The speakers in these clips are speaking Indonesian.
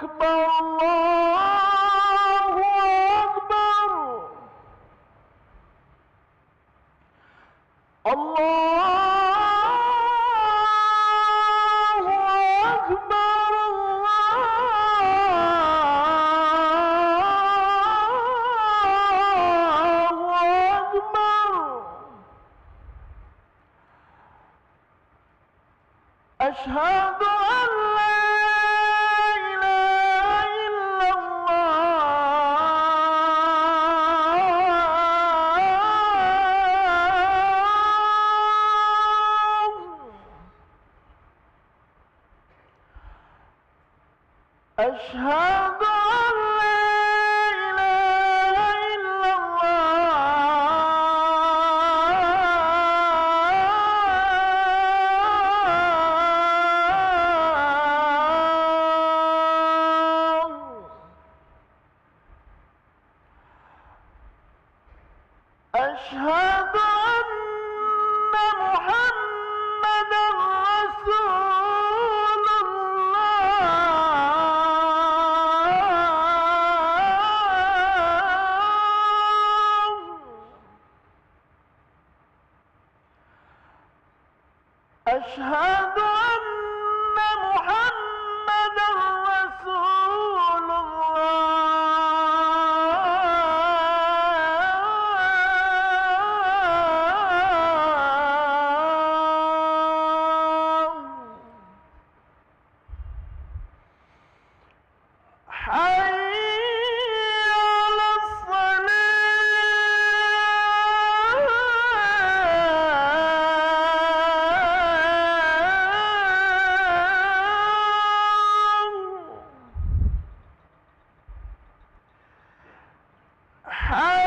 أكبر الله أكبر الله أكبر الله أكبر أشهد أن لا إله إلا الله أشهد أن لا إله إلا الله أشهد أن محمدًا رسول أشهد أن محمدًا رسول حي على حي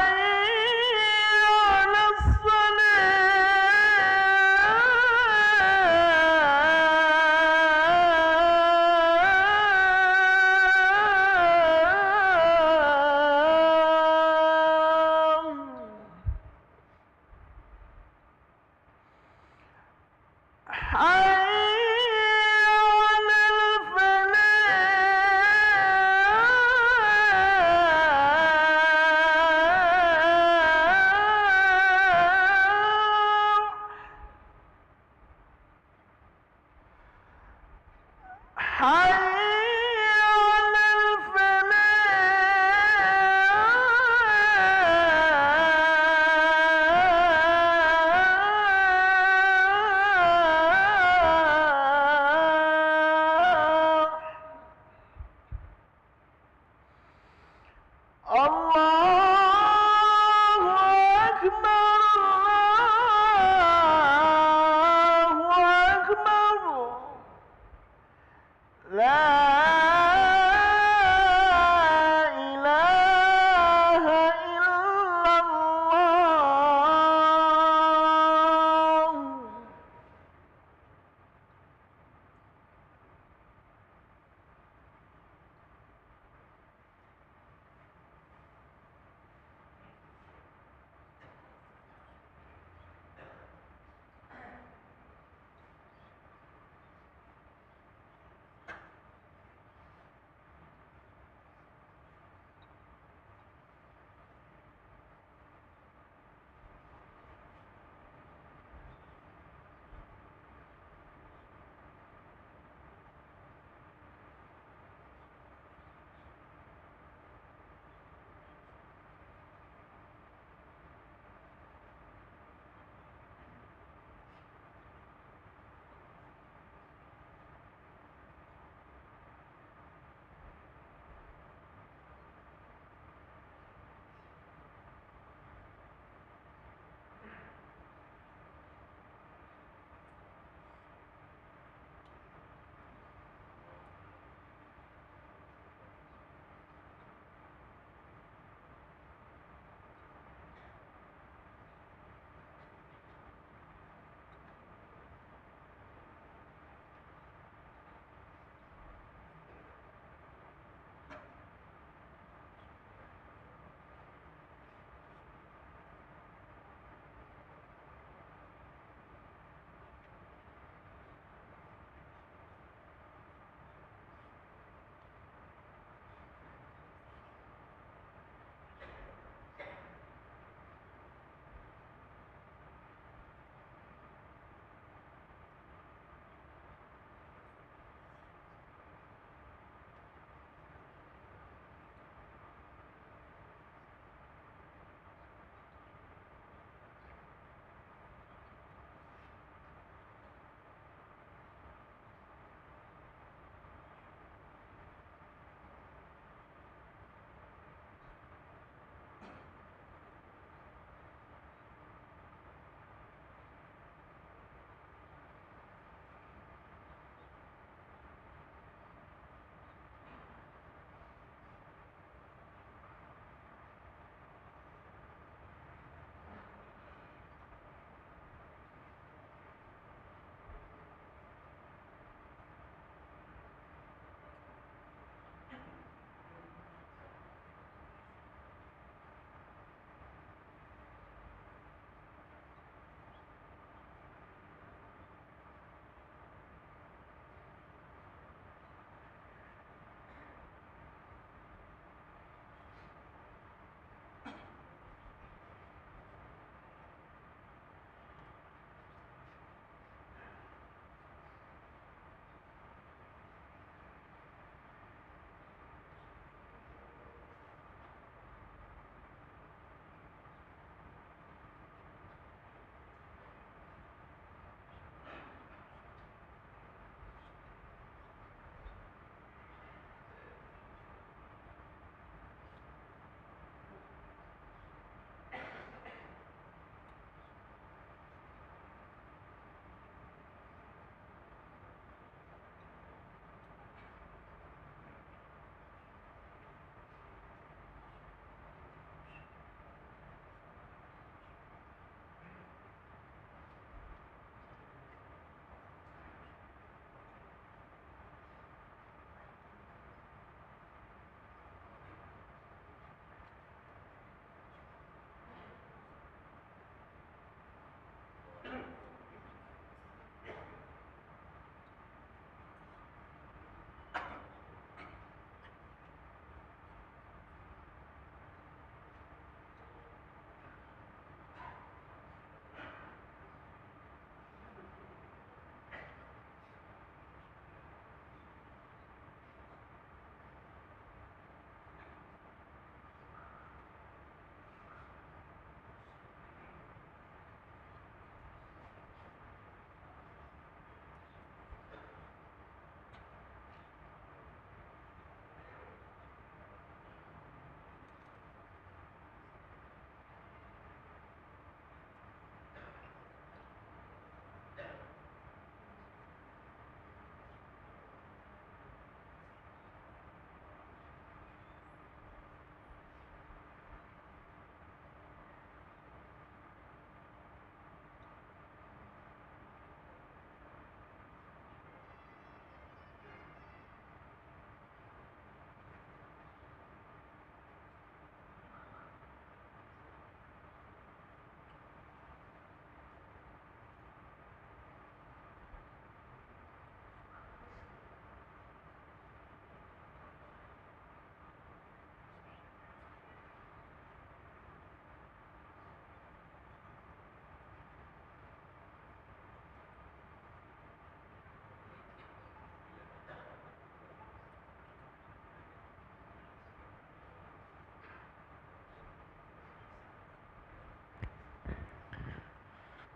على الله أكبر الله أكبر لا إله إلا الله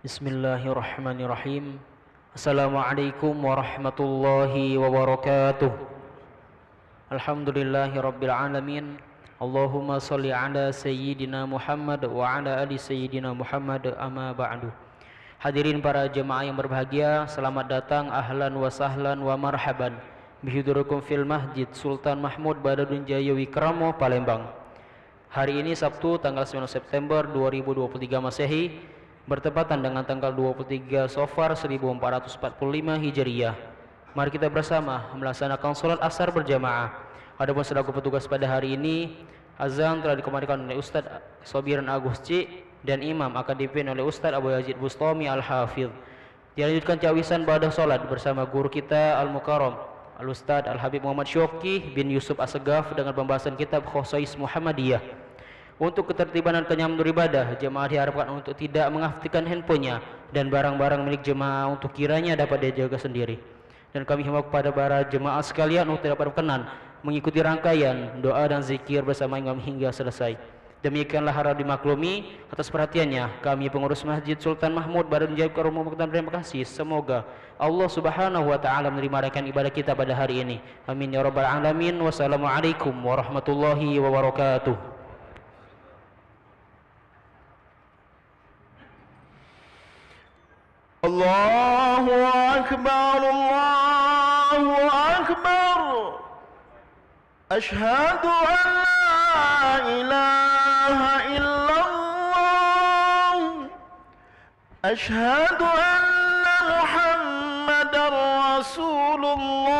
Bismillahirrahmanirrahim. Assalamualaikum warahmatullahi wabarakatuh. Alhamdulillahirabbil alamin. Allahumma shalli ala sayyidina Muhammad wa ala ali sayyidina Muhammad, amma ba'du. Hadirin para jemaah yang berbahagia, selamat datang, ahlan wa sahlan wa marhaban bihudurikum fil Masjid Sultan Mahmud Badudin Jaya Wikramo, Palembang. Hari ini Sabtu tanggal 9 September 2023 Masehi, bertepatan dengan tanggal 23 Safar 1445 Hijriah. Mari kita bersama melaksanakan sholat asar berjamaah. Adapun selaku petugas pada hari ini, azan telah dikomandikan oleh Ustadz Sobiran Agus C, dan imam akan dipimpin oleh Ustadz Abu Yazid Bustami Al-Hafidh. Dilanjutkan cawisan pada sholat bersama guru kita Al-Mukarram Al-Ustadz Al-Habib Muhammad Syokih bin Yusuf As-Segaf dengan pembahasan kitab Khosais Muhammadiyah. Untuk ketertiban dan kenyamanan beribadah, jemaah diharapkan untuk tidak mengaktifkan handphonenya dan barang-barang milik jemaah untuk kiranya dapat dijaga sendiri. Dan kami himbau kepada para jemaah sekalian untuk tidak berkenan mengikuti rangkaian doa dan zikir bersama imam hingga selesai. Demikianlah harap dimaklumi. Atas perhatiannya, kami pengurus Masjid Sultan Mahmud Badudin Jaya Wikramo mengucapkan terima kasih. Semoga Allah Subhanahu wa taala menerima rangkaian ibadah kita pada hari ini. Amin ya rabbal alamin. Wassalamualaikum warahmatullahi wabarakatuh. Allahu Akbar, Allahu Akbar. Ashhadu an la ilaha illallah. Ashhadu anna Muhammadar Rasulullah.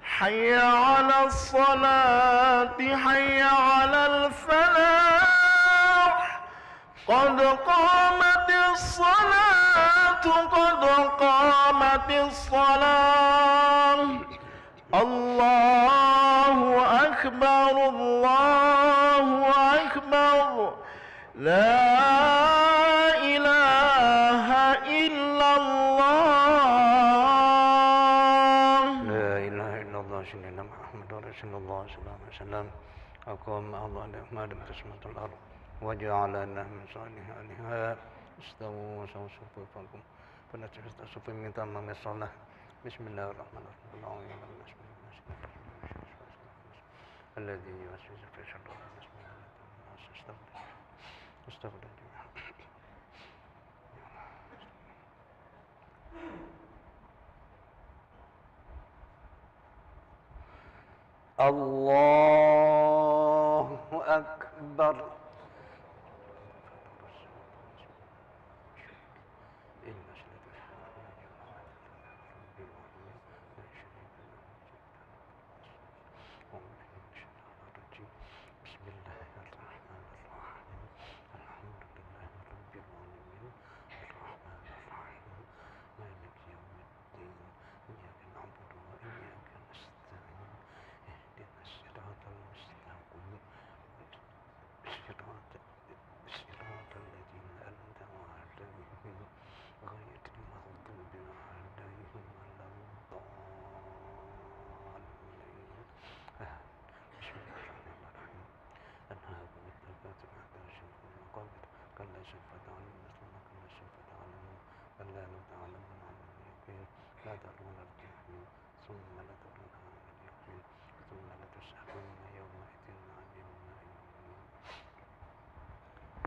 Hayya 'alal salati, hayya 'alal falah. قد قامت الصلاة، قد قامت الصلاة. الله أكبر، الله أكبر. لا إله إلا الله. لا إله إلا الله سيدنا محمد رسول الله صلى الله عليه وسلم. أقام الله الأحمد بقسمة الأرض وجعلنا من صالحها. استووا صفوفكم فنتصف من تمام الصلاة. بسم الله الرحمن الرحيم. الذي يوسوس في صدور الناس من الناس. استغفر الله أكبر.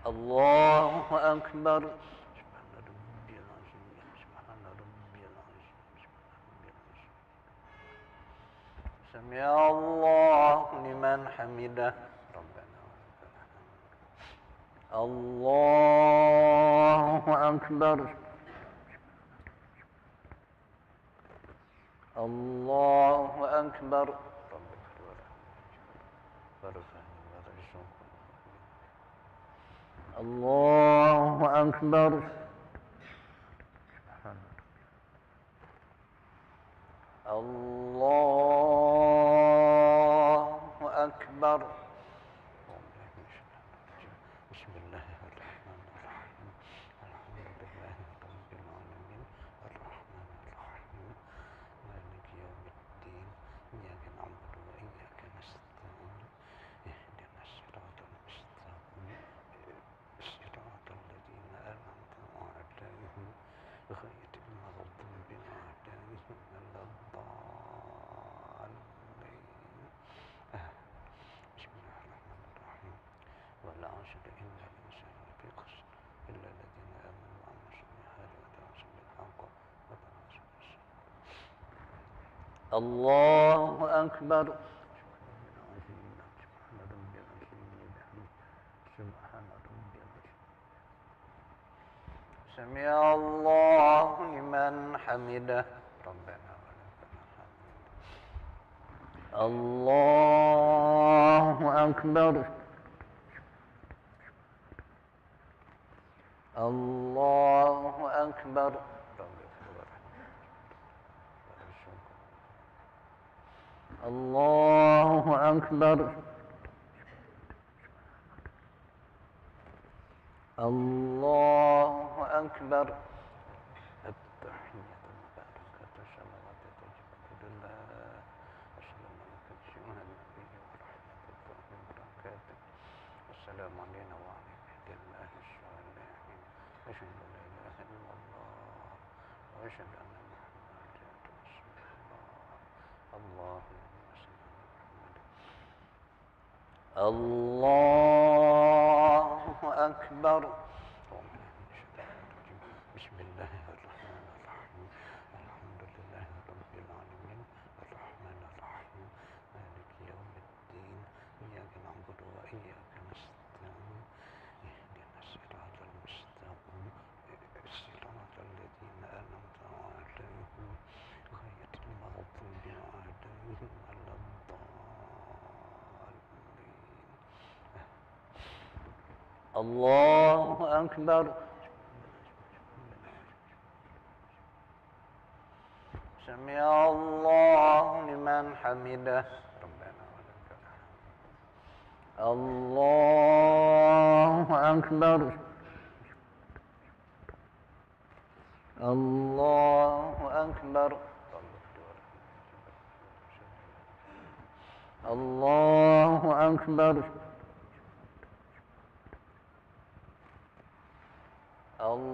الله أكبر. سمع الله لمن حمده. ربنا الله أكبر. الله أكبر. الله أكبر. الله أكبر. بسم الله الرحمن الرحيم. الحمد لله رب العالمين الرحمن الرحيم مالك يوم الدين إياك نعبد وإياك نستعين اهدنا الصراط المستقيم صراط الذين الله أكبر. سمع الله لمن حمده ربنا ولك الحمد. الله أكبر. الله أكبر. الله أكبر. الله أكبر. التحية المباركة الصلوات الطيبة لله. السلام عليك أيها النبي ورحمة الله وبركاته. السلام علينا وعلى عباد الله الصالحين. أشهد أن لا إله إلا الله وأشهد أن محمدا رسول الله. اللهم صل على محمد. الله أكبر. بسم الله الرحمن الرحيم. الحمد لله رب العالمين الرحمن الرحيم مالك يوم الدين إياك نعبد وإياك نستعين اهدنا الصراط المستقيم صراط الذين أنعمت عليهم غير المغضوب عليهم ولا الضالين. الله أكبر. سمع الله لمن حمده ربنا ولك الحمد. الله أكبر. الله أكبر. الله أكبر. الله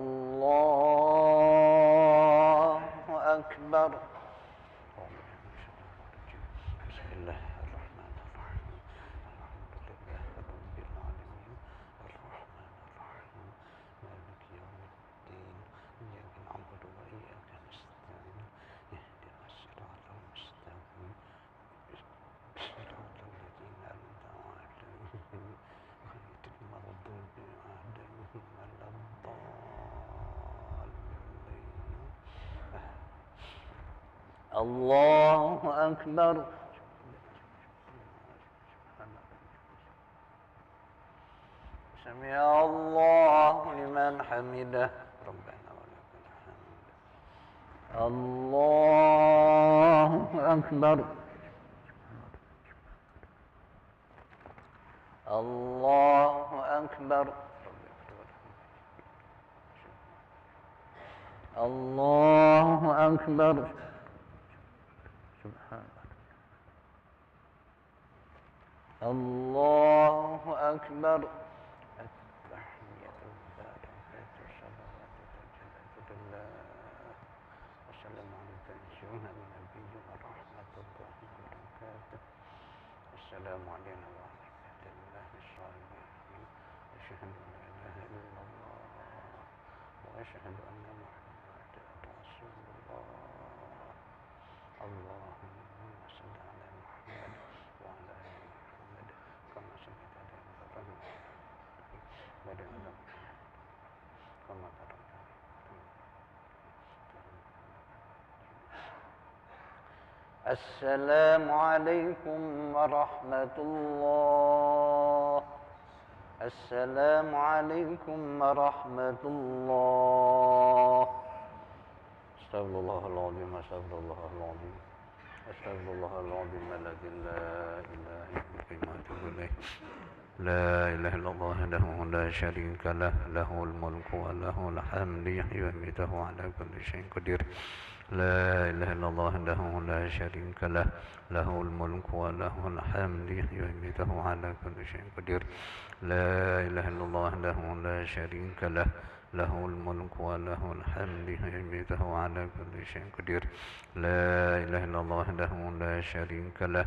أكبر. بسم الله الرحمن الرحيم. الحمد لله رب العالمين الرحمن الرحيم مالك يوم الدين إياك نعبد وإياك نستعين اهدنا الصراط المستقيم صراط الذين أنعمت عليهم غير المغضوب عليهم ولا الضالين. الله أكبر. سمع الله لمن حمده ربنا ولك الحمد. الله أكبر. الله أكبر. الله أكبر. سبحان الله أكبر. التحية المباركة الصلوات الطيبة لله. السلام عليك أيها النبي ورحمة الله وبركاته. السلام علينا وعلى عباد الله الصالحين. أشهد أن لا إله إلا الله وأشهد أن محمدا رسول الله. اللهم صل على محمد وعلى آل محمد كما صليت على إبراهيم وعلى آل محمد كما باركت على إبراهيم. السلام عليكم ورحمة الله. السلام عليكم ورحمة الله. استغفر الله العظيم. استغفر الله العظيم. استغفر الله العظيم الذي لا إله إلا هو وأتوب إليه. لا إله إلا الله وحده لا شريك له له الملك وله الحمد يحيي ويميت وهو على كل شيء قدير. لا إله إلا الله وحده لا شريك له له الملك وله الحمد يحيي ويميت وهو على كل شيء قدير. لا إله إلا الله وحده لا شريك له له الملك وله الحمد يحيي ويميت وهو على كل شيء قدير. لا إله إلا الله وحده لا شريك له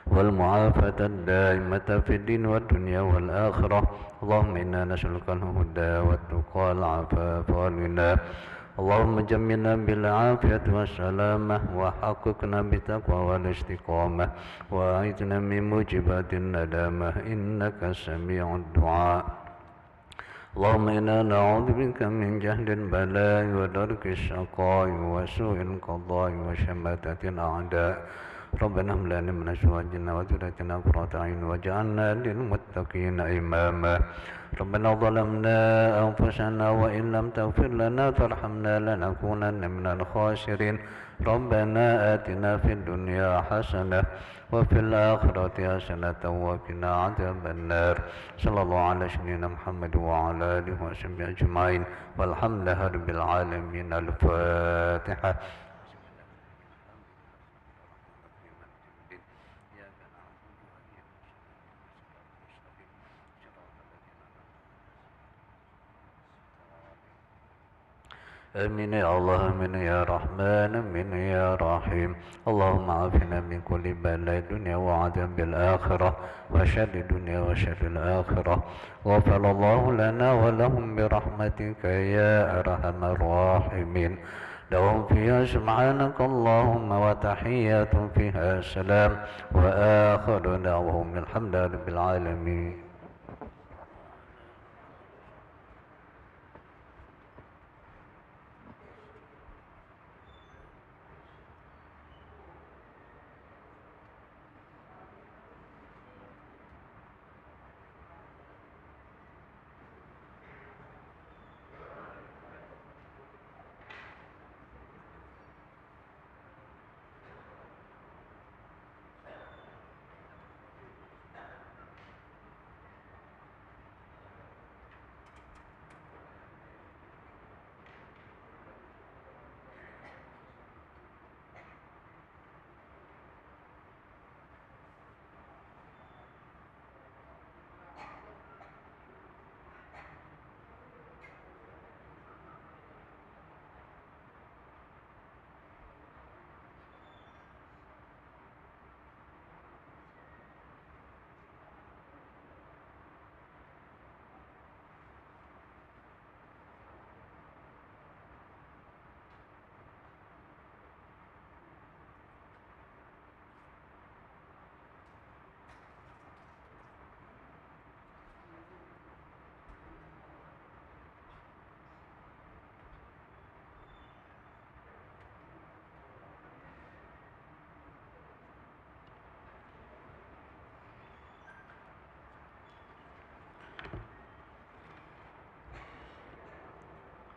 والمعافاة الدائمة في الدين والدنيا والآخرة. اللهم إنا نسألك الهدى والتقى والعفاف والغنى. اللهم جملنا بالعافية والسلامة وحققنا بالتقوى والاستقامة وأعذنا من موجبات الندامة إنك سميع الدعاء. اللهم إنا نعوذ بك من جهد البلاء ودرك الشقاء وسوء القضاء وشماتة الأعداء. ربنا هب لنا من أزواجنا وذريتنا قرة أعين واجعلنا للمتقين إماما. ربنا ظلمنا أنفسنا وإن لم تغفر لنا وترحمنا لنكونن من الخاسرين. ربنا آتنا في الدنيا حسنة وفي الآخرة حسنة وقنا عذاب النار. صلى الله على سيدنا محمد وعلى آله وصحبه أجمعين والحمد لله رب العالمين. الفاتحة. آمين يا الله، آمين يا رحمن، آمين يا رحيم. اللهم عافنا من كل بلاء الدنيا وعذاب الآخرة وشر الدنيا وشر الآخرة. غفر الله لنا ولهم برحمتك يا أرحم الراحمين. لهم فيها سبحانك اللهم وتحيات فيها سلام وآخر دعوهم الحمد لله رب العالمين.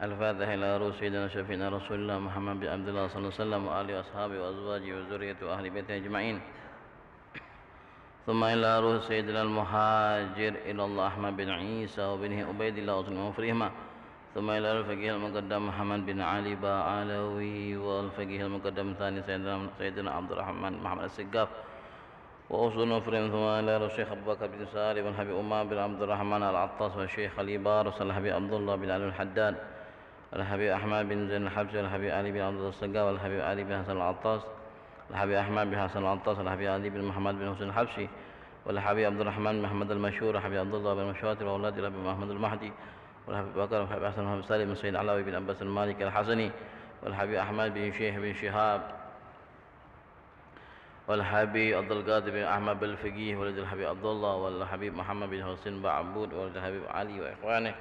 الفاتحة إلى روح سيدنا شفيعنا رسول الله محمد بن عبد الله صلى الله عليه وسلم وآله وأصحابه وأزواجه وذريته وأهل بيته أجمعين. ثم إلى روح سيدنا المهاجر إلى الله أحمد بن عيسى وبنه عبيد الله وسلم وفرهما. ثم إلى الفقيه المقدم محمد بن علي باعلوي والفقيه المقدم الثاني سيدنا عبد الرحمن محمد السقاف وأصول وفرهم. ثم إلى الشيخ أبو بكر بن سالم والحبيب أمام بن عبد الرحمن العطاس والشيخ علي بارس والحبيب عبد الله بن علي الحداد والحبيب أحمد بن زين الحبسي والحبيب علي بن عبد السقاف والحبيب علي بن حسن العطاس والحبيب أحمد بن حسن العطاس والحبيب علي بن محمد بن حسين الحبسي والحبيب عبد الرحمن بن محمد المشهور والحبيب عبد الله بن مشواتر وأولاد الحبيب محمد المهدي والحبيب بكر والحبيب حسن بن سالم بن سيد علاوي بن عباس المالك الحسني والحبيب أحمد بن شيخ بن شهاب والحبيب عبد القادر بن أحمد بالفقيه ولد الحبيب عبد الله والحبيب محمد بن حسين بن عبود ولد الحبيب علي وإخوانه.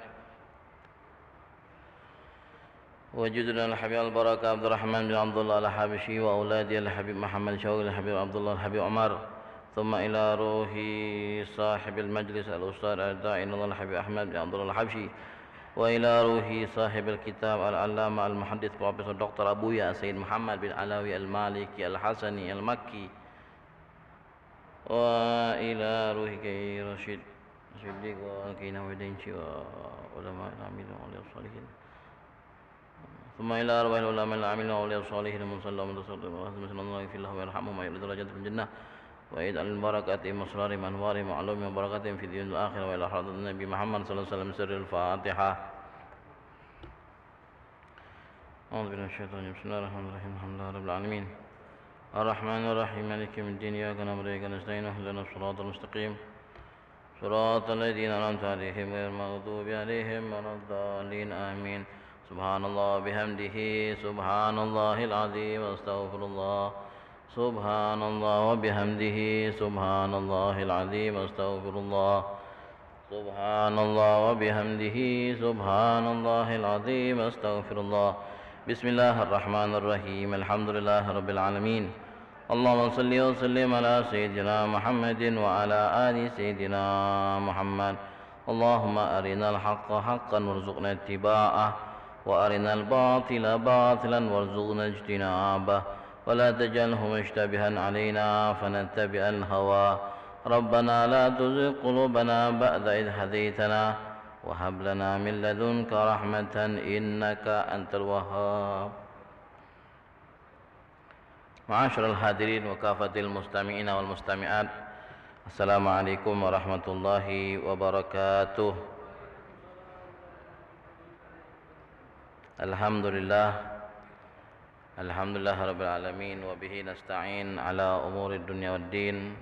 وجدنا الحبيب البركة عبد الرحمن بن عبد الله الحبشي وأولاده الحبيب محمد شوقي الحبيب عبد الله الحبيب عمر. ثم إلى روح صاحب المجلس الأستاذ الداعي إلى الله الحبيب أحمد بن عبد الله الحبشي وإلى روح صاحب الكتاب العلامة المحدث بروفيسور دكتور أبويا سيد محمد بن علوي المالكي الحسني المكي وإلى روح كي رشيد صديق وكينا ودينشي وعلماء العاملين وأولياء الصالحين. ثم إلى أرواح العلماء العاملين وأولياء الصالحين من صلى الله عليه وسلم الله يغفر له ويرحمهم ويعلي درجات في الجنة ويجعل البركة وأسرارهم وأنوارهم وعلومهم وبركاتهم في الدين الآخرة وإلى حضرة النبي محمد صلى الله عليه وسلم سر الفاتحة. أعوذ بالله من الشيطان الرجيم. بسم الله الرحمن الرحيم. الحمد لله رب العالمين الرحمن الرحيم مالك يوم الدين إياك نعبد وإياك نستعين اهدنا الصراط المستقيم صراط الذين أنعمت عليهم غير المغضوب عليهم ولا الضالين آمين سبحان الله وبحمده سبحان الله العظيم واستغفر الله سبحان الله وبحمده سبحان الله العظيم واستغفر الله سبحان الله وبحمده سبحان الله العظيم واستغفر الله بسم الله الرحمن الرحيم الحمد لله رب العالمين اللهم صل وسلم على سيدنا محمد وعلى آل سيدنا محمد اللهم أرنا الحق حقا وارزقنا اتباعه وأرنا الباطل باطلا وارزقنا اجتنابه ولا تجعله مشتبها علينا فنتبع الهوى ربنا لا تزغ قلوبنا بعد إذ هديتنا وهب لنا من لدنك رحمة إنك أنت الوهاب معاشر الحاضرين وكافة المستمعين والمستمعات السلام عليكم ورحمة الله وبركاته Alhamdulillah Rabbil Alamin wa bihi nasta'in ala umuri dunya waddin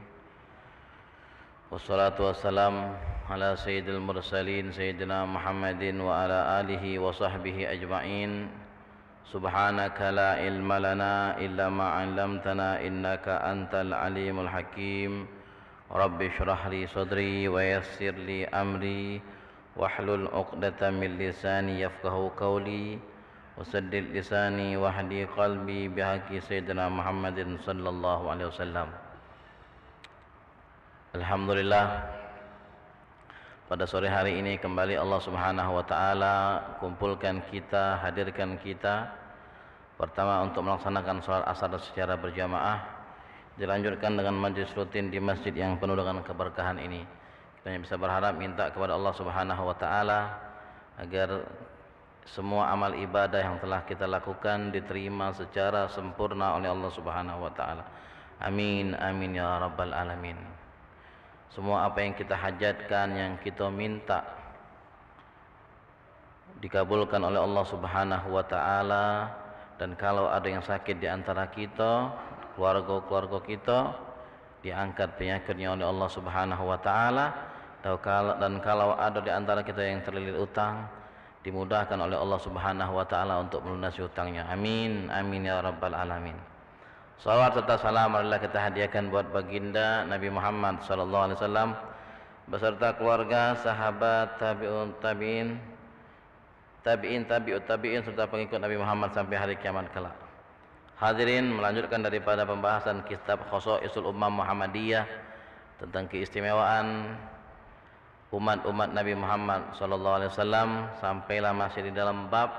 wassalatu wassalam ala sayyidil mursalin sayyidina Muhammadin wa ala alihi wa sahbihi ajma'in subhanaka la ilma lana illa ma 'allamtana innaka antal alimul hakim rabbi shrah li sadri wa yassir li amri wahlul 'uqdatam min lisani yafqahu qawli wasaddid lisani wahdi qalbi bihaqi sayyidina Muhammadin sallallahu alaihi wasallam. Alhamdulillah, pada sore hari ini kembali Allah Subhanahu wa taala kumpulkan kita, hadirkan kita pertama untuk melaksanakan salat asar secara berjamaah, dilanjutkan dengan majlis rutin di masjid yang penuh dengan keberkahan ini. Kita hanya bisa berharap minta kepada Allah Subhanahu wa taala agar semua amal ibadah yang telah kita lakukan diterima secara sempurna oleh Allah Subhanahu wa taala. Amin amin ya rabbal alamin. Semua apa yang kita hajatkan, yang kita minta dikabulkan oleh Allah Subhanahu wa taala, dan kalau ada yang sakit di antara kita, keluarga-keluarga kita, diangkat penyakitnya oleh Allah Subhanahu wa taala, dan kalau ada di antara kita yang terlilit utang, dimudahkan oleh Allah Subhanahu wa taala untuk melunasi hutangnya. Amin amin ya rabbal alamin. Salawat serta salam marilah kita hadiahkan buat baginda Nabi Muhammad sallallahu alaihi wasallam beserta keluarga, sahabat, tabi'ut tabi'in serta pengikut Nabi Muhammad sampai hari kiamat kelak. Hadirin, melanjutkan daripada pembahasan kitab Khosaisul Ummah Muhammadiyah tentang keistimewaan umat Nabi Muhammad sallallahu alaihi wasallam, sampailah masih di dalam bab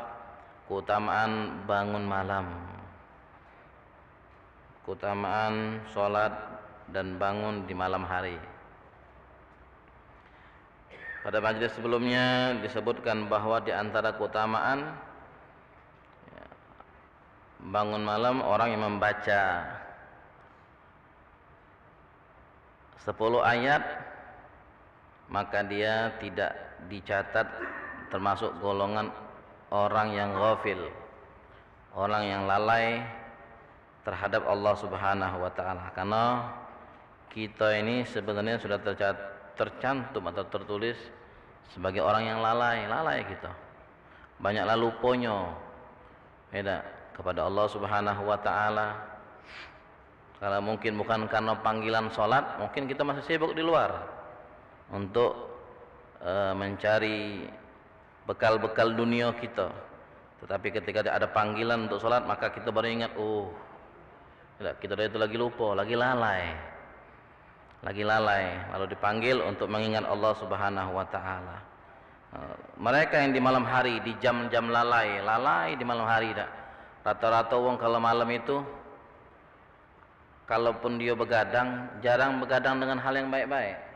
keutamaan bangun malam, keutamaan sholat dan bangun di malam hari. Pada majelis sebelumnya disebutkan bahwa di antara keutamaan bangun malam orang yang membaca 10 ayat, maka dia tidak dicatat termasuk golongan orang yang ghafil, orang yang lalai terhadap Allah Subhanahu wa taala. Karena kita ini sebenarnya sudah tercantum atau tertulis sebagai orang yang lalai kita. Banyaklah luponya kepada Allah Subhanahu wa taala. Kalau mungkin bukan karena panggilan salat, mungkin kita masih sibuk di luar untuk mencari bekal-bekal dunia kita. Tetapi ketika ada panggilan untuk sholat, maka kita baru ingat, kita itu lagi lupa, lagi lalai. Lalu dipanggil untuk mengingat Allah Subhanahu wa taala. Mereka yang di malam hari, di jam-jam lalai di malam hari dah. Rata-rata wong kalau malam itu, kalaupun dia begadang, jarang begadang dengan hal yang baik-baik.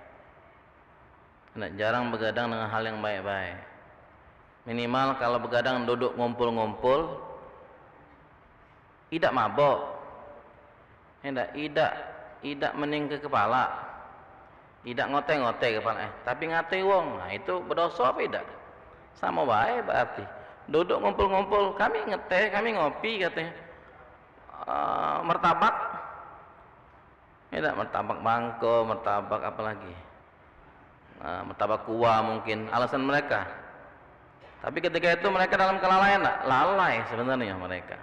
Jarang begadang dengan hal yang baik-baik. Minimal kalau begadang duduk ngumpul-ngumpul, tidak mabok, tidak mening ke kepala, tidak ngote-ngote kepala, tapi ngate wong. Nah, itu berdosa apa tidak? Sama baik berarti. Duduk ngumpul-ngumpul, kami ngeteh, kami ngopi katanya. Martabak Tidak, martabak mangko, martabak apa lagi? Nah, martabak kuah mungkin alasan mereka. Tapi ketika itu mereka dalam kelalaian, lalai sebenarnya mereka.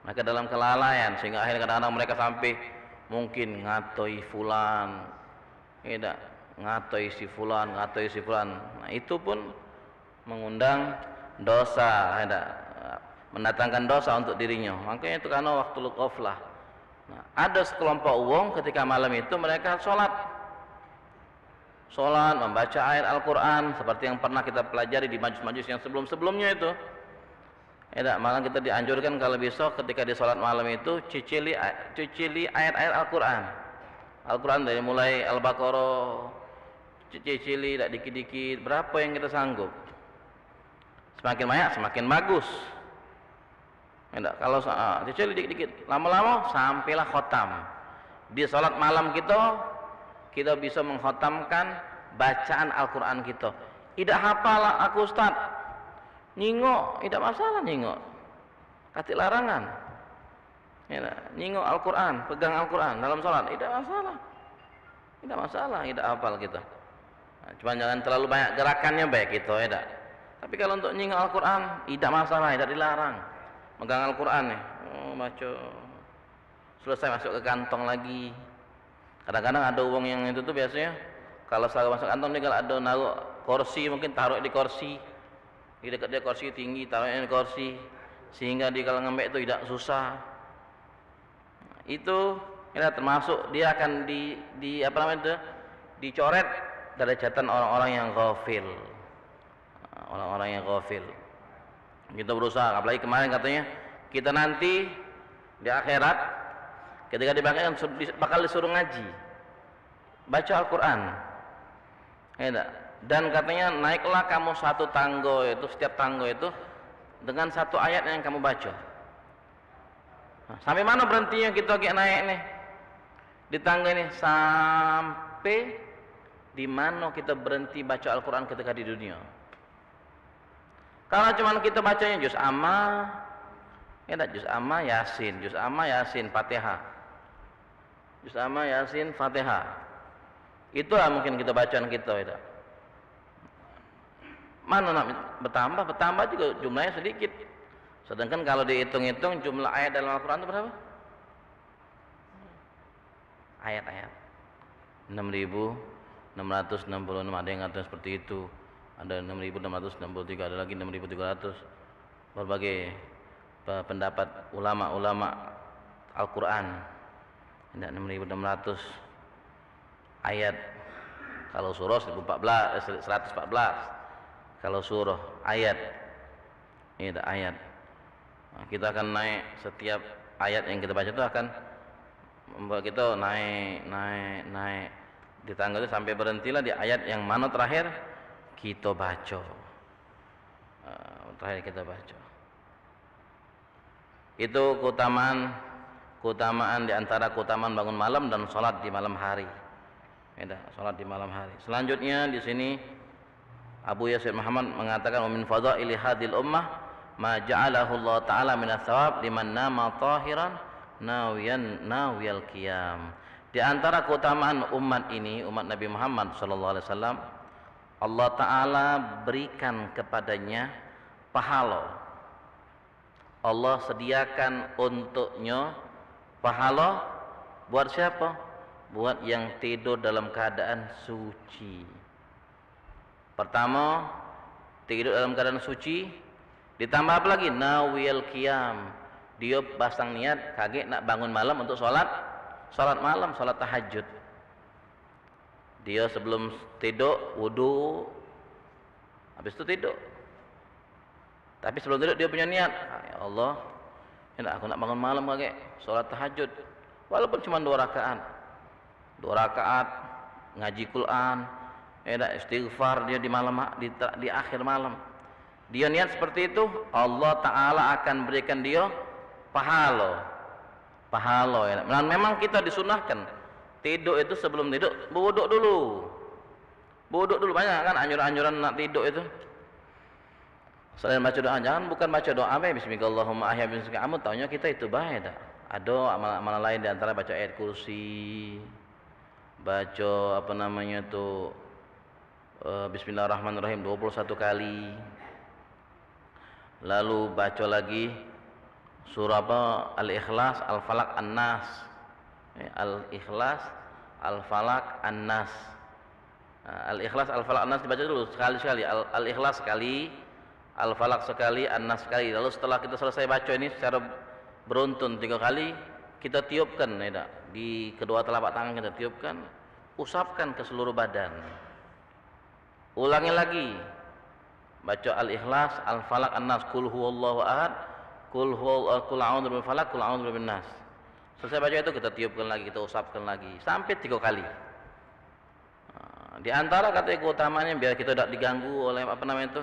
Mereka dalam kelalaian sehingga akhirnya kadang-kadang mereka sampai mungkin ngatoi fulan, tidak ngatoi si fulan, ngatoi si fulan. Nah, itu pun mengundang dosa, tidak mendatangkan dosa untuk dirinya. Makanya itu karena waktu ghaflah. Nah, ada sekelompok wong ketika malam itu mereka sholat, membaca ayat Al-Quran seperti yang pernah kita pelajari di majlis-majlis yang sebelum-sebelumnya itu. Malah kita dianjurkan kalau besok ketika di sholat malam itu cicili ayat-ayat Al-Quran. Al-Quran dari mulai Al-Baqarah, cicili dikit-dikit, berapa yang kita sanggup. Semakin banyak semakin bagus. Kalau cicili dikit-dikit, lama-lama sampailah khotam. Di sholat malam kita bisa mengkhotamkan bacaan Al-Quran kita. Tidak hafal aku Ustaz, nyingok, tidak masalah nyingok, kati larangan. Nyingok Al-Quran, pegang Al-Quran dalam sholat, tidak masalah, tidak hafal kita. Nah, cuma jangan terlalu banyak gerakannya baik gitu, Tapi kalau untuk nyingok Al-Quran, tidak masalah, tidak dilarang. Megang Al-Quran nih, baca, selesai masuk ke kantong lagi. Kadang-kadang ada uang yang itu tuh biasanya kalau saya masuk kantong nih, kalau ada naruh kursi mungkin taruh di kursi, di dekat dia kursi tinggi taruhnya di kursi sehingga di kalau ngembek itu tidak susah. Itu termasuk dia akan di apa namanya itu dicoret derajatan orang-orang yang ghafil. Orang-orang yang ghafil. Kita berusaha, apalagi kemarin katanya kita nanti di akhirat ketika dibangkitkan bakal disuruh ngaji, baca Al-Quran. Dan katanya naiklah kamu satu tangga itu, setiap tangga itu dengan satu ayat yang kamu baca. Nah, sampai mana berhentinya kita kayak naik nih di tangga ini? Sampai di mana kita berhenti baca Al-Quran ketika di dunia. Kalau cuma kita bacanya juz amma, juz amma yasin, Fatihah. Juz amma yasin, Fatihah. Itulah mungkin kita bacaan kita, Mana nak bertambah juga jumlahnya sedikit. Sedangkan kalau dihitung-hitung jumlah ayat dalam Al-Quran itu berapa? Ayat-ayat 6.666, ada yang ngatain seperti itu. Ada 6.663, ada lagi 6.300. Berbagai pendapat ulama-ulama Al-Quran. Ada 6.600 ayat. Kalau surah 114. Kalau surah ayat. Ini ada ayat. Nah, kita akan naik setiap ayat yang kita baca itu akan membuat kita naik di tangga itu sampai berhentilah di ayat yang mana terakhir kita baca. Terakhir kita baca. Itu keutamaan di antara keutamaan bangun malam dan sholat di malam hari. Sholat di malam hari. Selanjutnya di sini Abu Yasir Muhammad mengatakan wa min fadaili hadil ummah ma ja'alahu Allah taala min ats-tsawab liman nama tahiran nawiyal qiyam. Di antara keutamaan umat ini, umat Nabi Muhammad sallallahu alaihi wasallam, Allah taala berikan kepadanya pahala. Allah sediakan untuknya pahala buat siapa? Buat yang tidur dalam keadaan suci. Pertama, tidur dalam keadaan suci, ditambah apa lagi? Nawiyal qiyam. Dia pasang niat kaget nak bangun malam untuk sholat malam, sholat tahajud. Dia sebelum tidur wudu, habis itu tidur. Tapi sebelum tidur dia punya niat, ya Allah, aku nak bangun malam kaget sholat tahajud, walaupun cuma 2 rakaat. 2 rakaat ngaji Quran, istighfar dia di akhir malam. Dia niat seperti itu, Allah Taala akan berikan dia pahala. Dan memang kita disunahkan tidur itu sebelum tidur berwuduk dulu. Banyak kan anjuran-anjuran nak tidur itu. Selain baca doa, bukan baca doa bismillahirrahmanirrahim, taunya kita itu baik dah. Ada amalan lain di antara baca ayat kursi, baca apa namanya tuh Bismillahirrahmanirrahim 21 kali. Lalu baca lagi surah apa? Al-Ikhlas, Al-Falaq, An-Nas. Al-Ikhlas, Al-Falaq, An-Nas. Al-Ikhlas, Al-Falaq, An-Nas dibaca dulu sekali-sekali. Al-Ikhlas sekali, Al-Falaq sekali, An-Nas sekali. Lalu setelah kita selesai baca ini secara beruntun 3 kali, kita tiupkan ya, di kedua telapak tangan kita tiupkan, usapkan ke seluruh badan. Ulangi lagi. Baca Al-Ikhlas, Al-Falaq, An-Nas, Qul huwallahu ahad, Qul a'udzu birabbil falaq, Qul a'udzu birabbin nas. Selesai baca itu kita tiupkan lagi, kita usapkan lagi sampai 3 kali. Di antara kata keutamaannya biar kita tidak diganggu oleh apa namanya itu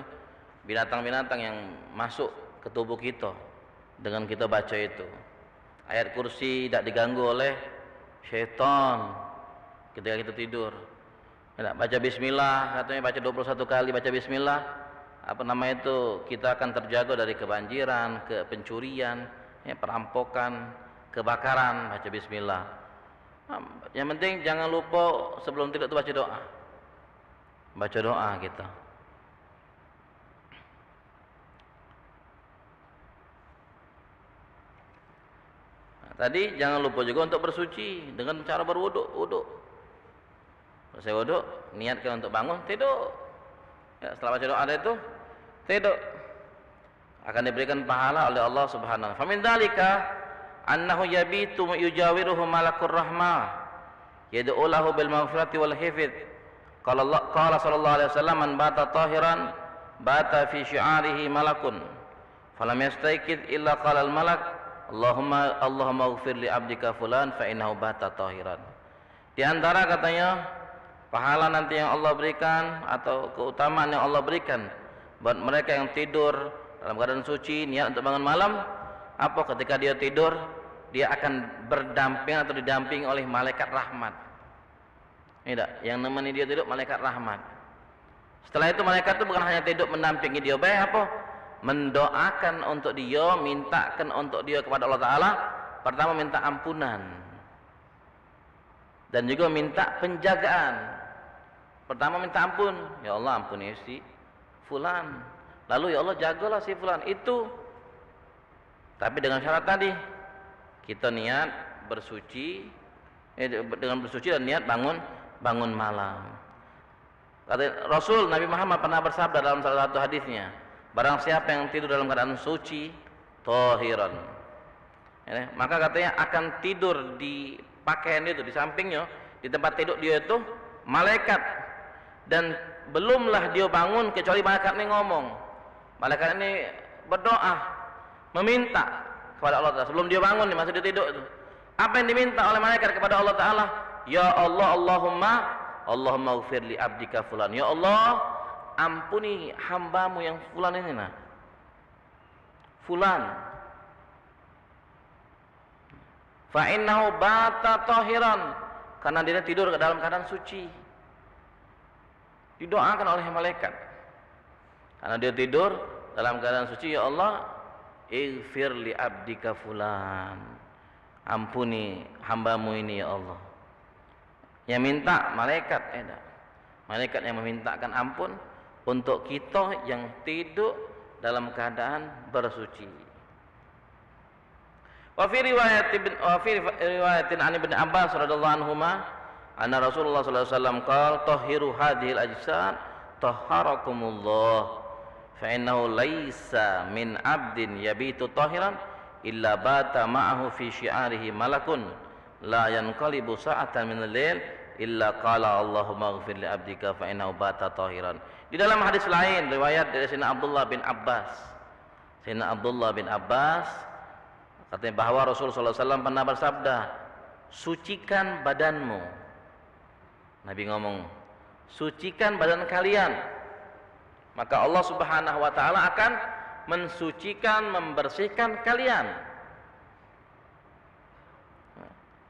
binatang-binatang yang masuk ke tubuh kita dengan kita baca itu. Ayat kursi tidak diganggu oleh syaitan ketika kita tidur. Baca bismillah, katanya baca 21 kali baca bismillah, apa namanya itu kita akan terjaga dari kebanjiran, pencurian, perampokan, kebakaran. Baca bismillah. Yang penting jangan lupa sebelum tidur itu baca doa. Baca doa kita. Tadi jangan lupa juga untuk bersuci dengan cara berwuduk. Selesai wuduk, niatkan untuk bangun, tidur. Ya, setelah baca doa itu, tidur. Akan diberikan pahala oleh Allah Subhanahu. Fa min dzalika annahu yabitu yujawiruhu malakur rahmah yad'u lahu bil maghfirati wal hifdz. Qala sallallahu alaihi wasallam man bata tahiran bata fi syi'arihi malakun. Falam yastayqid illa qala al malak Allahumma ighfir li abdika fulan fa innahu bata tahiran. Di antara katanya pahala nanti yang Allah berikan atau keutamaan yang Allah berikan buat mereka yang tidur dalam keadaan suci niat untuk bangun malam, apa ketika dia tidur dia akan berdamping atau didampingi oleh malaikat rahmat. Tidak, yang nemani dia tidur malaikat rahmat. Setelah itu malaikat itu bukan hanya tidur mendampingi dia, baik apa? Mendoakan untuk dia, mintakan untuk dia kepada Allah Ta'ala. Pertama minta ampunan dan juga minta penjagaan. Pertama minta ampun, ya Allah ampuni si fulan. Lalu ya Allah jagalah si fulan itu. Tapi dengan syarat tadi kita niat bersuci, dengan bersuci dan niat bangun malam. Kata Rasul Nabi Muhammad pernah bersabda dalam salah satu hadisnya, barang siapa yang tidur dalam keadaan suci, tahiran, ya, maka katanya akan tidur di pakaian itu, di sampingnya, di tempat tidur dia itu malaikat, dan belumlah dia bangun kecuali malaikat ini ngomong, malaikat ini berdoa, meminta kepada Allah Ta'ala sebelum dia bangun di masa dia tidur itu. Apa yang diminta oleh malaikat kepada Allah Ta'ala? Ya Allah, Allahumma ighfir li abdika fulan. Ya Allah, ampuni hambamu yang fulan ini nah. Fulan. Fa innahu bata tahiran, karena dia tidur ke dalam keadaan suci. Didoakan oleh malaikat. Karena dia tidur dalam keadaan suci, ya Allah, ighfir li abdika fulan. Ampuni hambamu ini ya Allah. Yang minta malaikat, malaikat yang memintakan ampun untuk kita yang tidur dalam keadaan bersuci. Wa fi riwayatin an Ibnu Abbas radhiyallahu anhuma anna Rasulullah sallallahu alaihi wasallam qala tahhiru hadhil ajsad tahharakumullah fa innahu laisa min abdin yabitu tahiran illa bata ma'ahu fi syi'arihi malakun la yanqalibu sa'atan min al-lail illa qala Allahumma ighfir li abdika fa innahu bata tahiran. Di dalam hadis lain riwayat dari Sayyidina Abdullah bin Abbas. Sayyidina Abdullah bin Abbas katanya bahwa Rasulullah SAW pernah bersabda, sucikan badanmu. Nabi ngomong, sucikan badan kalian, maka Allah Subhanahu wa taala akan mensucikan, membersihkan kalian.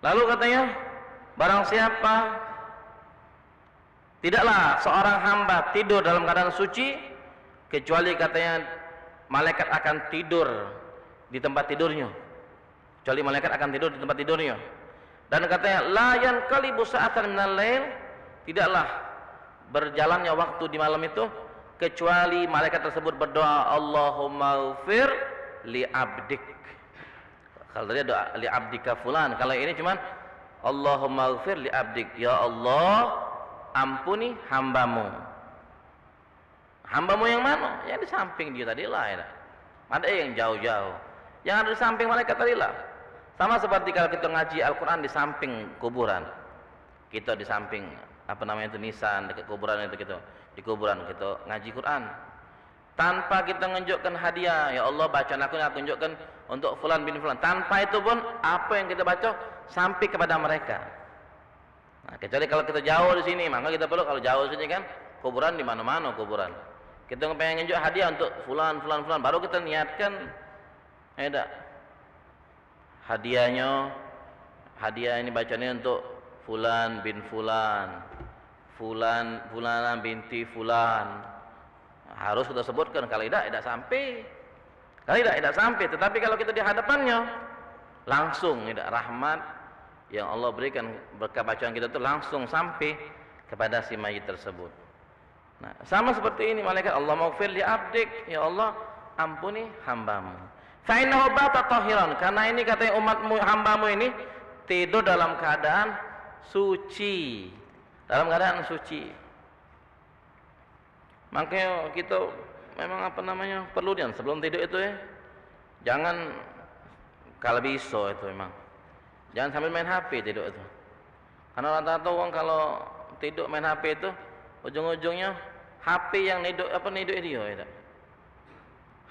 Lalu katanya, barang siapa tidaklah seorang hamba tidur dalam keadaan suci kecuali katanya malaikat akan tidur di tempat tidurnya. kecuali malaikat akan tidur di tempat tidurnya. Dan katanya la yanqalibu sa'atan minal lail, tidaklah berjalannya waktu di malam itu kecuali malaikat tersebut berdoa Allahumma ghfir li abdik. Kalau tadi doa li abdika fulan, kalau ini cuman Allahumma ghfir li abdik, ya Allah ampuni hambamu. Hambamu yang mana? Yang di samping dia tadi lah ya. Ada yang jauh-jauh, yang ada di samping malaikat tadi lah. Sama seperti kalau kita ngaji Al-Quran di samping kuburan, kita di samping apa namanya itu nisan dekat kuburan itu, kita di kuburan kita ngaji Quran tanpa kita menunjukkan hadiah, ya Allah bacaan aku tunjukkan untuk fulan bin fulan, tanpa itu pun apa yang kita baca sampai kepada mereka. Nah, kecuali kalau kita jauh di sini, maka kita perlu, kalau jauh sini kan kuburan di mana-mana kuburan, kita pengen nunjuk hadiah untuk fulan fulan fulan, baru kita niatkan ada hadiahnya, hadiah ini bacanya untuk fulan bin fulan, fulana binti fulan, harus kita sebutkan. Kalau tidak sampai, kalau tidak sampai. Tetapi kalau kita di hadapannya langsung, tidak, rahmat yang Allah berikan berkat bacaan kita itu langsung sampai kepada si mayit tersebut. Nah, sama seperti ini malaikat, Allahumma ighfir li abdik, ya Allah ampuni hambamu. Fa innahu bata tahiran, karena ini katanya umatmu hambamu ini tidur dalam keadaan suci, dalam keadaan suci. Makanya kita memang apa namanya perlu dia sebelum tidur itu ya, jangan kalau bisa itu memang jangan sambil main HP tidur itu. Karena rata-rata orang kalau tidur main HP itu ujung-ujungnya HP yang nidur dia ya.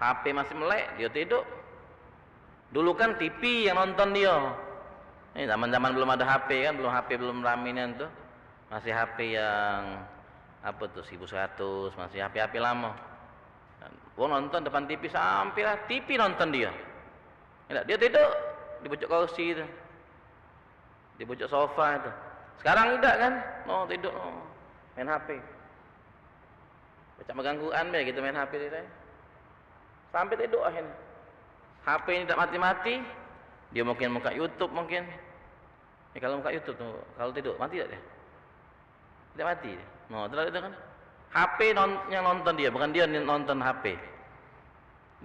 HP masih melek dia tidur. Dulu kan TV yang nonton dia. Ini zaman-zaman belum ada HP kan, belum raminan tuh. Masih HP yang apa tuh 1100, masih HP lama. Gua nonton depan TV sampai lah TV nonton dia. Dia tidur di pojok kursi itu, di pojok sofa itu. Sekarang tidak kan? Tidur main HP. Baca megang Quran be gitu, main HP dia. Sampai tidur akhirnya. HP ini tidak mati-mati, dia mungkin buka YouTube mungkin. Kalau buka YouTube tuh, kalau tidur mati tidak dia? Tidak mati. Terus itu kan HP yang nonton dia, bukan dia nonton HP.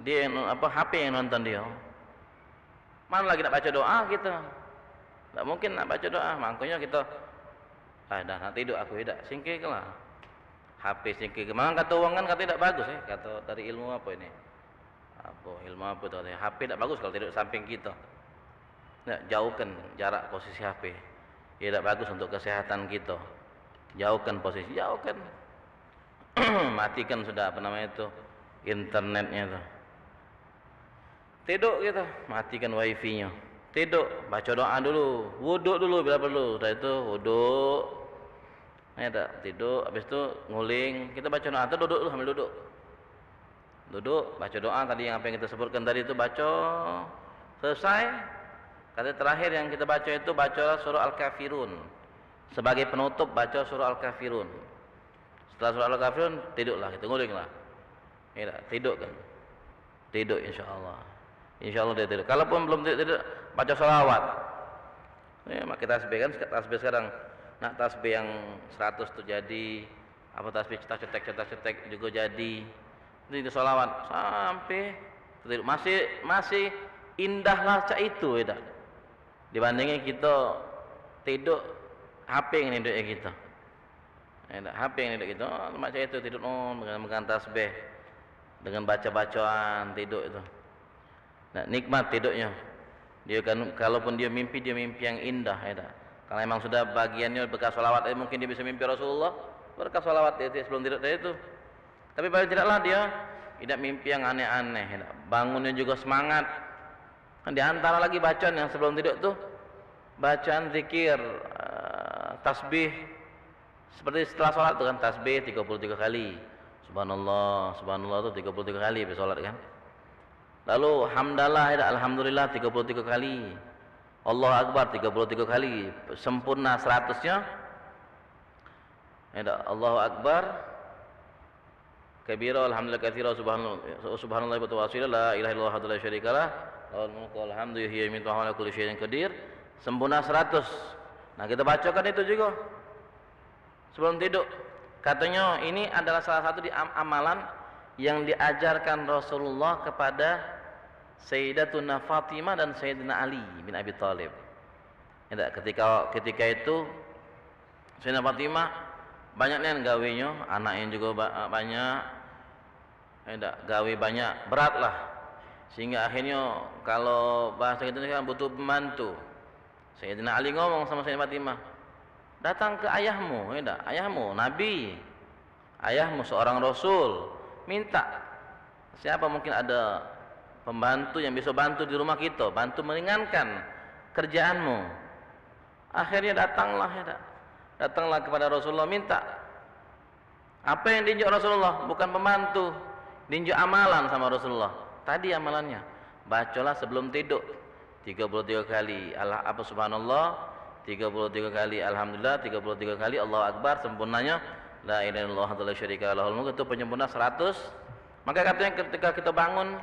Dia yang HP yang nonton dia. Mana lagi nak baca doa kita? Tak mungkin nak baca doa, makanya kita dah nak tidur aku tidak, singkir lah. HP singkir. Memang kata orang kan kata tidak bagus ya, kata dari ilmu apa ini? Ilmu apa tu? HP tidak bagus kalau tidur samping kita. Jauhkan jarak posisi HP. Tidak bagus untuk kesehatan kita. Jauhkan posisi, jauhkan. Matikan sudah apa namanya itu internetnya tu. Tidur kita, matikan wifi-nya. Tidur, baca doa dulu, wuduk dulu bila perlu. Setelah itu wuduk. Tidur, habis itu nguling. Kita baca doa, atau duduk dulu, sambil duduk. Duduk, baca doa tadi yang apa yang kita sebutkan tadi itu baca selesai. Kata terakhir yang kita baca itu baca surah Al-Kafirun. Sebagai penutup baca surah Al-Kafirun. Setelah surah Al-Kafirun tidurlah, kita ngulinglah. Tidur kan. Tidur insyaallah. Insyaallah dia tidur. Kalaupun belum tidur baca sholawat. Mak kita tasbih kan, tasbih sekarang. Nak tasbih yang 100 tu jadi, apa tasbih cetak-cetak juga jadi. Itu sholawat sampai tidur. Masih indahlah cak itu ya. Dibandingin kita tidur HP yang hidup kita. HP yang hidup kita, macam itu tidur dengan tasbih, dengan baca-bacaan tidur itu. Nah, nikmat tidurnya. Dia kan kalaupun dia mimpi yang indah ya. Kalau memang sudah bagiannya bekas sholawat, mungkin dia bisa mimpi Rasulullah berkat sholawat dia sebelum tidur tadi itu. Tapi paling tidaklah dia tidak mimpi yang aneh-aneh. Bangunnya juga semangat. Kan di antara lagi bacaan yang sebelum tidur tuh bacaan zikir, tasbih. Seperti setelah sholat itu kan tasbih 33 kali. Subhanallah, subhanallah itu 33 kali habis sholat kan. Lalu hamdalah, alhamdulillah 33 kali. Allahu Akbar 33 kali. Sempurna 100-nya. Allahu Akbar kabira alhamdulillah katsira subhanallah wa ta'ala la ilaha illallah wahdahu la syarikalah Lahul mulku wal hamdu yuhyi wa yumiitu wa huwa ala kulli syai'in qadir. Sempurna 100. Nah, kita bacakan itu juga sebelum tidur. Katanya ini adalah salah satu di amalan yang diajarkan Rasulullah kepada Sayyidatuna Fatimah dan Sayyidina Ali bin Abi Thalib. Ya, ketika itu Sayyidina Fatimah banyak nih gawenya, anaknya juga banyak. Ya, gawe banyak, berat lah. Sehingga akhirnya kalau bahasa kita kan butuh pembantu. Sayyidina Ali ngomong sama Sayyidina Fatimah, datang ke ayahmu, ya, ayahmu Nabi, ayahmu seorang Rasul, minta siapa mungkin ada pembantu yang bisa bantu di rumah kita, bantu meringankan kerjaanmu. Akhirnya datanglah kepada Rasulullah minta. Apa yang diinjak Rasulullah? Bukan pembantu, diinjak amalan sama Rasulullah. Tadi amalannya, bacalah sebelum tidur 33 kali Allah apa subhanallah, 33 kali alhamdulillah, 33 kali Allahu akbar, sempurnanya la ilaha illallah wahdahu la syarika lahul mulku, itu penyempurna 100. Maka katanya ketika kita bangun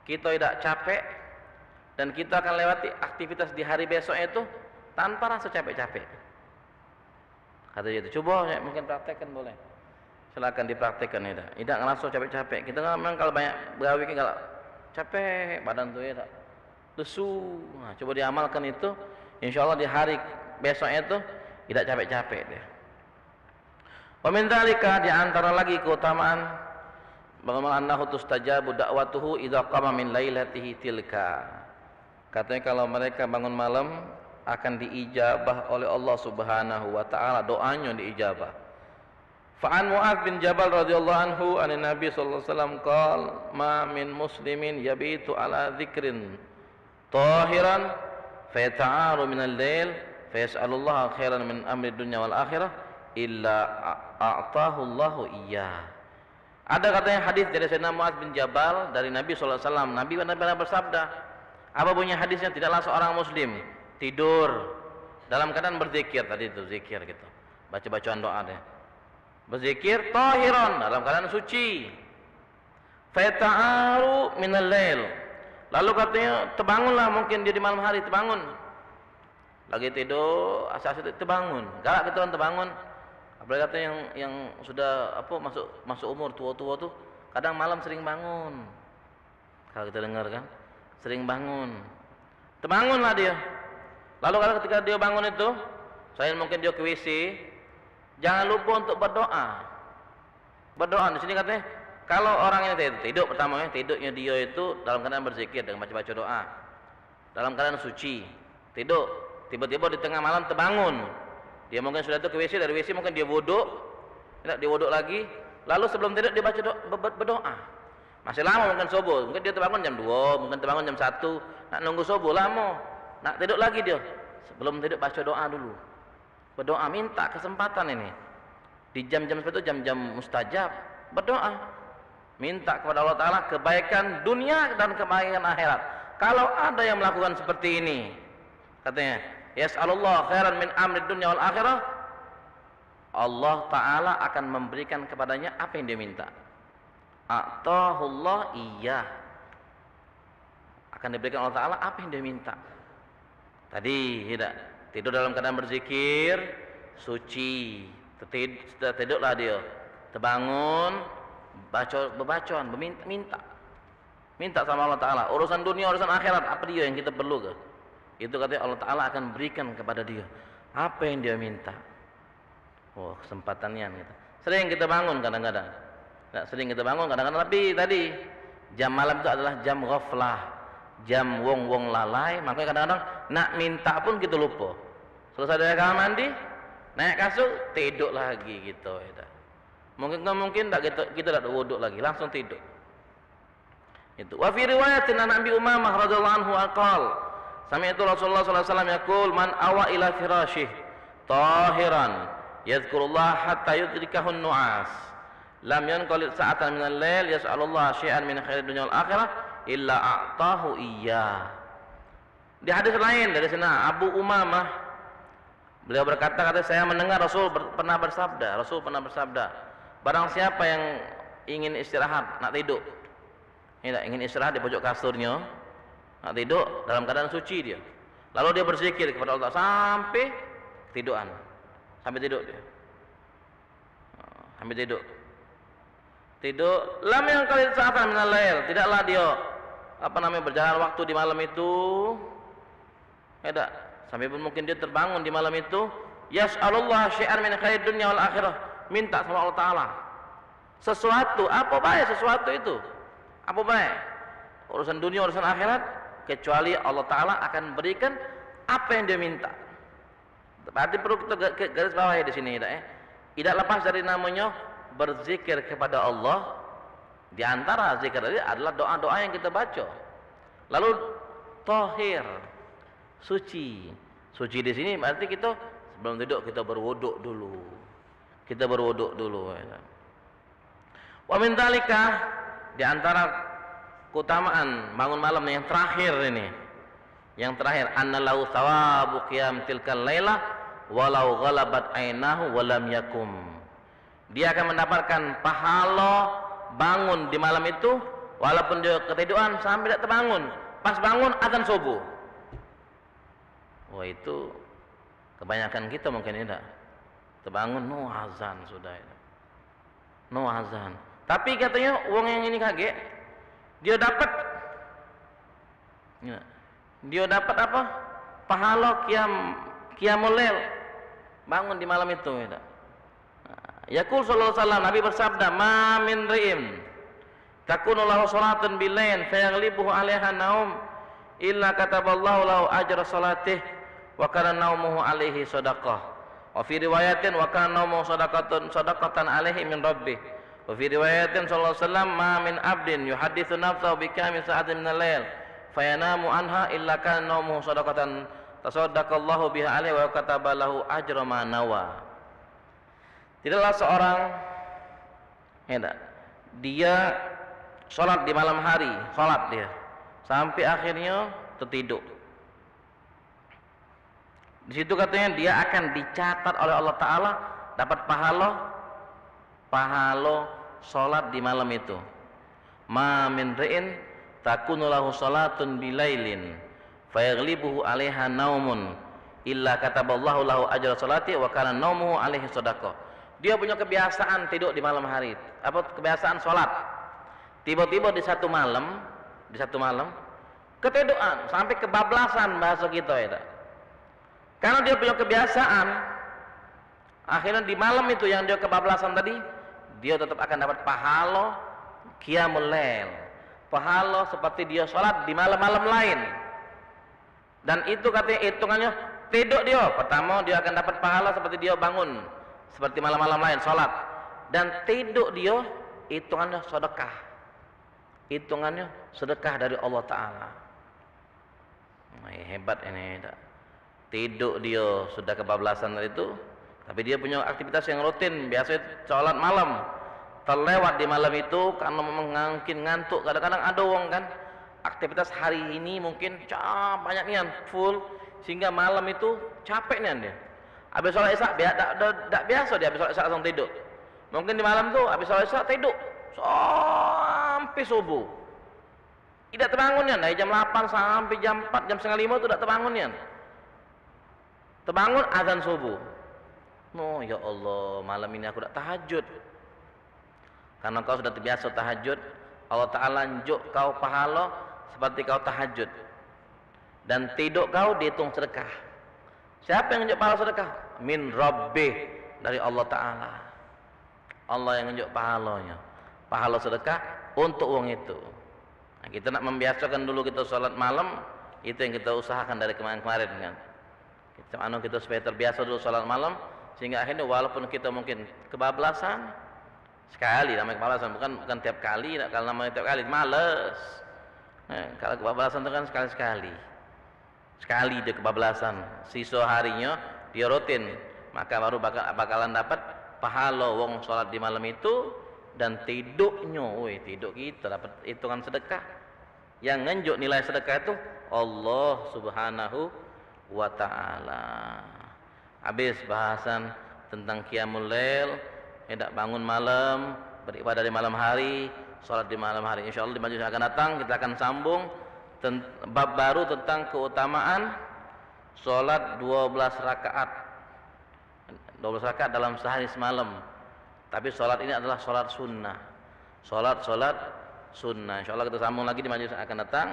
kita tidak capek dan kita akan lewati aktivitas di hari besok itu tanpa rasa capek-capek. Kata dia itu, coba ya, mungkin praktekkan boleh. Silakan dipraktekkan ya. Tidak ngerasa capek-capek. Kita memang kalau banyak begawi kalau capek badan tuh ya lesu. Nah, coba diamalkan itu, insyaallah di hari besoknya itu tidak capek-capek deh. Wa min dzalika, di antara lagi keutamaan bagaimana annahu tustajabu da'watuhu idza qama min lailatihi tilka. Katanya kalau mereka bangun malam akan diijabah oleh Allah Subhanahu wa taala, doanya diijabah. Fa'an Mu'adz bin Jabal radhiyallahu anhu anin Nabi sallallahu alaihi wasallam qala ma min muslimin yabitu ala dzikrin tahiran fayata'aru minal lail fayas'alullaha khairan min amri dunya wal akhirah illa a'tahu Allahu iyyah. Ada katanya hadis dari Sayyidina Mu'adz bin Jabal dari Nabi sallallahu alaihi wasallam. Nabi benar-benar bersabda. Apa bunyi hadisnya? Tidaklah seorang muslim tidur dalam keadaan berzikir, tadi itu zikir gitu. Baca-bacaan doa deh. Berzikir tahiran dalam keadaan suci. Fata'aru minal lail. Lalu katanya terbangunlah, mungkin dia di malam hari terbangun. Lagi tidur, asas itu terbangun. Galak kita orang terbangun. Apalagi katanya yang sudah masuk umur tua-tua tuh kadang malam sering bangun. Kalau kita dengar kan, sering bangun. Terbangunlah dia. Lalu kalau ketika dia bangun itu, saya mungkin dia ke WC, jangan lupa untuk berdoa. Berdoa di sini katanya, kalau orang ini tidur pertamanya tidurnya dia itu dalam keadaan berzikir dengan baca-baca doa, dalam keadaan suci. Tidur, tiba-tiba di tengah malam terbangun. Dia mungkin sudah itu ke WC, dari WC mungkin dia wuduk, tidak dia wuduk lagi, lalu sebelum tidur dia baca berdoa. Masih lama mungkin subuh, mungkin dia terbangun jam 2, mungkin terbangun jam 1, nak nunggu subuh lama, nak tidur lagi dia. Sebelum tidur baca doa dulu. Berdoa, minta kesempatan ini. Di jam-jam seperti itu jam-jam mustajab, berdoa. Minta kepada Allah Ta'ala kebaikan dunia dan kebaikan akhirat. Kalau ada yang melakukan seperti ini, katanya, yas'alullah khairan min amri dunya wal akhirah, Allah Ta'ala akan memberikan kepadanya apa yang dia minta. A'tahullah iyyah. Akan diberikan Allah Ta'ala apa yang dia minta. Tadi tidak tidur dalam keadaan berzikir, suci. Tidurlah dia, terbangun, berbacaan, minta sama Allah Ta'ala. Urusan dunia, urusan akhirat, apa dia yang kita perlu ke? Itu katanya Allah Ta'ala akan berikan kepada dia apa yang dia minta. Oh, kesempatannya gitu. Sering kita bangun kadang-kadang. Sering kita bangun kadang-kadang, tapi tadi jam malam itu adalah jam ghaflah, jam wong-wong lalai. Makanya kadang-kadang nak minta pun kita lupa. Selesai dari kamar mandi, naik kasur, tidur lagi gitu. Mungkin tak kita tak wuduk lagi, langsung tidur. Itu. Wa fi riwayatin an Abi Umamah radhiyallahu anhu aqal, sami'tu Rasulullah sallallahu alaihi wasallam yaqul man awa ila firashih tahiran yadhkurullah hatta yudrikahun nu'as lam yanqalid sa'atan minal lail yas'alullah syai'an min khairid dunya wal akhirah illa a'tahu iyyah. Di hadis lain dari sana Abu Umamah beliau berkata, saya mendengar Rasul pernah bersabda, barang siapa yang ingin istirahat, nak tidur, ingin istirahat di pojok kasurnya, Nak tidur dalam keadaan suci dia. Lalu dia berzikir kepada Allah sampai tiduran. Sampai tidur dia. Sampai tidur. Tidur lam yang kali sa'atan minal lail, tidaklah dia berjalan waktu di malam itu. Tidak. Sampai pun mungkin dia terbangun di malam itu, yas'alullah syai'an min khairid dunya wal akhirah, minta sama Allah Taala sesuatu. Apa baik sesuatu itu? Apa baik? Urusan dunia, urusan akhirat, kecuali Allah Taala akan berikan apa yang dia minta. Berarti perlu kita garis bawahi di sini, tidak lepas dari namanya berzikir kepada Allah. Di antara zikir tadi adalah doa-doa yang kita baca. Lalu tahir, suci. Suci di sini berarti kita sebelum tidur kita berwuduk dulu. Kita berwuduk dulu. Wa min dzalika, di antara keutamaan bangun malam yang terakhir ini. Yang terakhir, annalahu thawabu qiyam tilkal lailah walau ghalabat ainahu walam yakum. Dia akan mendapatkan pahala bangun di malam itu walaupun dia ketiduran sampai tidak terbangun. Pas bangun azan subuh. Wah, itu kebanyakan kita mungkin tidak terbangun, no azan sudah itu. No azan. Tapi katanya uang yang ini kaget, dia dapat apa? Pahala qiyamul lail, bangun di malam itu. Yaqul sallallahu alaihi wasallam, Nabi bersabda, "Ma min ri'in takunu lahu salatun bil lail fayaghlibuhu 'alaiha naum illa kataballahu lahu ajra salatih wa kana naumuhu 'alaihi shadaqah." Wa fi riwayatin wa kana naumuhu sadaqatan 'alaihi min rabbih. Wa fi riwayatin sallallahu alaihi wasallam, "Ma min 'abdin yuhadditsu nafsahu bi kamil sa'atin min al-lail fayanamu anha illa kana naumuhu sadaqatan tasaddaqallahu biha 'alaihi wa katabalahu ajra ma nawa." Tidaklah seorang dia sholat di malam hari, sholat dia sampai akhirnya tertidur. Di situ katanya dia akan dicatat oleh Allah Taala dapat pahala sholat di malam itu. Ma min ri'in takunu lahu sholatun bilailin fayaghlibuhu 'alaiha naumun illa kataballahu lahu ajra sholati wa kana naumuhu 'alaihi shadaqah. Dia punya kebiasaan tidur di malam hari, kebiasaan sholat. Tiba-tiba di satu malam ketiduran sampai kebablasan bahasa kita itu. Karena dia punya kebiasaan, akhirnya di malam itu yang dia kebablasan tadi, dia tetap akan dapat pahala qiyamul lail, pahala seperti dia sholat di malam-malam lain. Dan itu katanya hitungannya tidur dia. Pertama dia akan dapat pahala seperti dia bangun seperti malam-malam lain sholat, dan tidur dia hitungannya sedekah, hitungannya sedekah dari Allah Taala. Hebat ini. Tidur dia sudah kebablasan dari itu, tapi dia punya aktivitas yang rutin, biasanya sholat malam, terlewat di malam itu karena mungkin ngantuk. Kadang-kadang ada orang kan aktivitas hari ini mungkin banyak nian full sehingga malam itu capek nian dia. Habis sholat isya tak biasa dia habis sholat isya langsung tidur. Mungkin di malam tuh habis sholat isya tidur sampai subuh. Tidak terbangun ya, dari jam 8 sampai jam 4, jam setengah 5 itu tidak terbangun ya. Terbangun azan subuh. No, ya Allah, malam ini aku tak tahajud. Karena kau sudah terbiasa tahajud, Allah Ta'ala njuk kau pahala seperti kau tahajud. Dan tidur kau dihitung sedekah. Siapa yang nunjuk pahala sedekah? Min Rabbih, dari Allah Ta'ala. Allah yang nunjuk pahalanya. Pahala sedekah untuk uang itu. Nah, kita nak membiasakan dulu kita sholat malam, itu yang kita usahakan dari kemarin-kemarin kan. Kita supaya terbiasa dulu sholat malam, sehingga akhirnya walaupun kita mungkin kebablasan sekali, namanya kebablasan bukan tiap kali. Kalau namanya tiap kali males. Nah, kalau kebablasan itu kan sekali-sekali. Sekali dia kebablasan, sisa harinya dia rutin, maka baru bakalan dapat pahala wong sholat di malam itu. Dan tidurnya, tidur kita dapat hitungan sedekah. Yang ngenjuk nilai sedekah itu Allah Subhanahu wa Ta'ala. Habis bahasan tentang qiyamul lail, hendak bangun malam, beribadah di malam hari, sholat di malam hari. Insyaallah di majelis akan datang kita akan sambung bab baru tentang keutamaan sholat 12 rakaat. 12 rakaat dalam sehari semalam. Tapi sholat ini adalah sholat sunnah. Sholat sunnah. Insya Allah kita sambung lagi di majelis yang akan datang.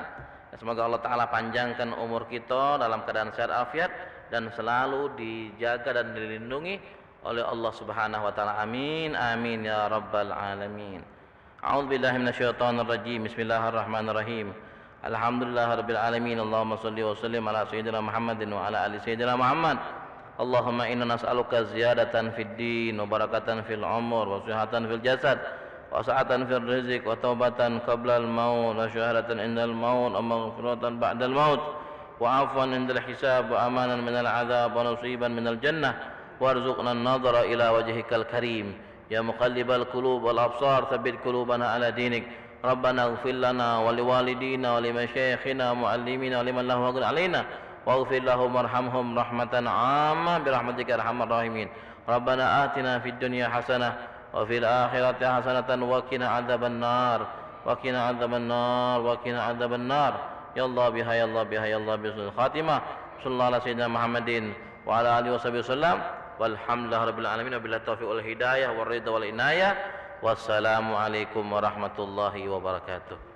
Semoga Allah Ta'ala panjangkan umur kita dalam keadaan sehat afiat dan selalu dijaga dan dilindungi oleh Allah Subhanahu wa taala. Amin amin ya rabbal alamin. A'udzubillahi minasyaitonir rajim. Bismillahirrahmanirrahim. Alhamdulillahirabbil alamin. Allahumma shalli wa sallim ala sayyidina Muhammadin wa ala ali sayyidina Muhammad. Allahumma inna nas'aluka ziyadatan fid din wa barakatan fil umur wa sihhatan fil jasad wa sa'atan fil rizq wa taubatan qabla al maut wa syahadatan indal maut wa maghfiratan ba'dal maut wa afwan indal hisab wa amanan minal adzab wa nasiban minal jannah warzuqna an-nadhara ila wajhikal karim ya muqallibal qulub wal absar tsabbit qulubana ala dinik rabbana ighfir lana wa liwalidina wa limasyayikhina muallimina wa liman lahu haqqun alaina waghfir lahum warhamhum rahmatan 'amma bi rahmatika arhamar rahimin rabbana atina fid dunya hasanah wa fil akhirati hasanatan wa qina adzabannar wa qina adzabannar wa qina adzabannar ya Allah biha ya Allah biha ya Allah bisul khatimah sallallahu ala sayyidina Muhammadin wa ala alihi wasallam walhamdulillahirabbil alamin wabillahi taufiq wal hidayah war ridha wal inayah wassalamu alaikum warahmatullahi wabarakatuh.